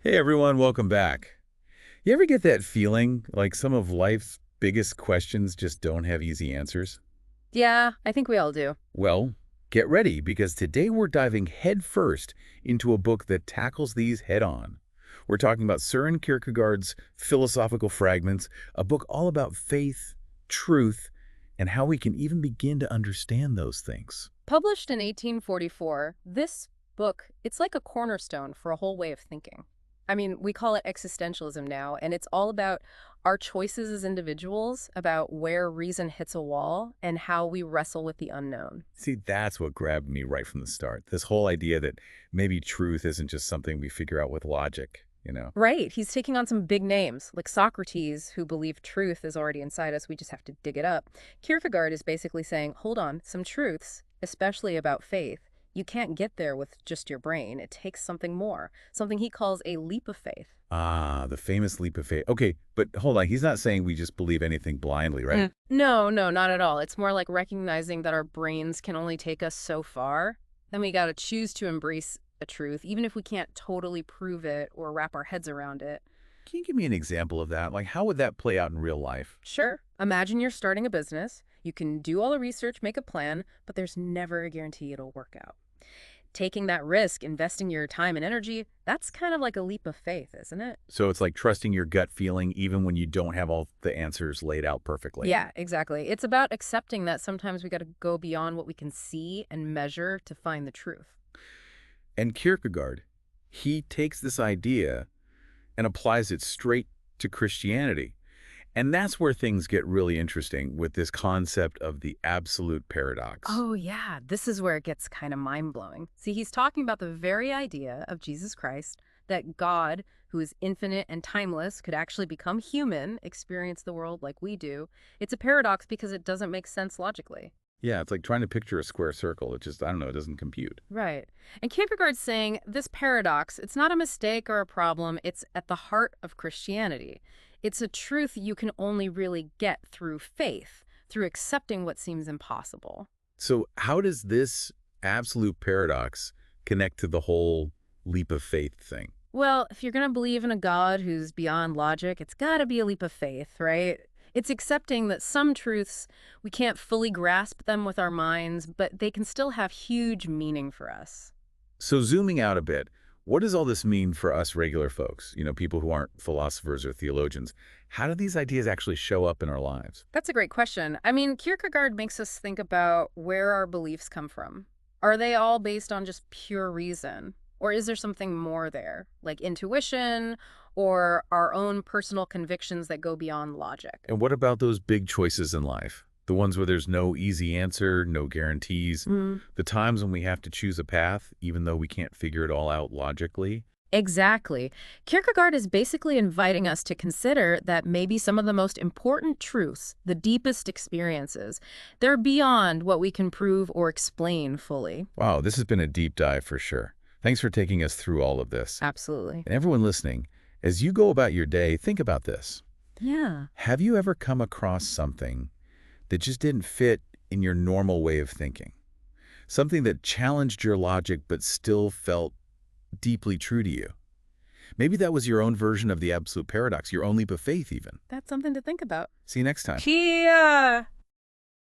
Hey everyone, welcome back. You ever get that feeling like some of life's biggest questions just don't have easy answers? Yeah, I think we all do. Well, get ready because today we're diving headfirst into a book that tackles these head on. We're talking about Søren Kierkegaard's Philosophical Fragments, a book all about faith, truth, and how we can even begin to understand those things. Published in 1844, this book, it's like a cornerstone for a whole way of thinking. I mean, we call it existentialism now, and it's all about our choices as individuals, about where reason hits a wall, and how we wrestle with the unknown. See, that's what grabbed me right from the start. This whole idea that maybe truth isn't just something we figure out with logic. Right, he's taking on some big names, like Socrates, who believed truth is already inside us, we just have to dig it up. Kierkegaard is basically saying, hold on, some truths, especially about faith, you can't get there with just your brain. It takes something more, something he calls a leap of faith. Ah, the famous leap of faith. Okay, but hold on. He's not saying we just believe anything blindly, right? No, no, not at all. It's more like recognizing that our brains can only take us so far. Then we got to choose to embrace a truth, even if we can't totally prove it or wrap our heads around it. Can you give me an example of that? Like, how would that play out in real life? Sure. Imagine you're starting a business. You can do all the research, make a plan, but there's never a guarantee it'll work out. Taking that risk, investing your time and energy, that's kind of like a leap of faith, isn't it? So it's like trusting your gut feeling even when you don't have all the answers laid out perfectly. Yeah, exactly. It's about accepting that sometimes we got to go beyond what we can see and measure to find the truth. And Kierkegaard, he takes this idea and applies it straight to Christianity. And that's where things get really interesting with this concept of the absolute paradox. Oh, yeah, this is where it gets kind of mind-blowing. See, he's talking about the very idea of Jesus Christ, that God, who is infinite and timeless, could actually become human, experience the world like we do. It's a paradox because it doesn't make sense logically. Yeah, it's like trying to picture a square circle. It just, I don't know, it doesn't compute. Right. And Kierkegaard's saying this paradox, it's not a mistake or a problem, it's at the heart of Christianity. It's a truth you can only really get through faith, through accepting what seems impossible. So how does this absolute paradox connect to the whole leap of faith thing? Well, if you're going to believe in a God who's beyond logic, it's got to be a leap of faith, right? It's accepting that some truths, we can't fully grasp them with our minds, but they can still have huge meaning for us. So zooming out a bit, what does all this mean for us regular folks, people who aren't philosophers or theologians? How do these ideas actually show up in our lives? That's a great question. I mean, Kierkegaard makes us think about where our beliefs come from. Are they all based on just pure reason? Or is there something more there, like intuition or our own personal convictions that go beyond logic? And what about those big choices in life? The ones where there's no easy answer, no guarantees, the times when we have to choose a path, even though we can't figure it all out logically? Exactly. Kierkegaard is basically inviting us to consider that maybe some of the most important truths, the deepest experiences, they're beyond what we can prove or explain fully. Wow, this has been a deep dive for sure. Thanks for taking us through all of this. Absolutely. And everyone listening, as you go about your day, think about this. Yeah. Have you ever come across something that just didn't fit in your normal way of thinking? Something that challenged your logic but still felt deeply true to you? Maybe that was your own version of the absolute paradox, your own leap of faith even. That's something to think about. See you next time. Kia!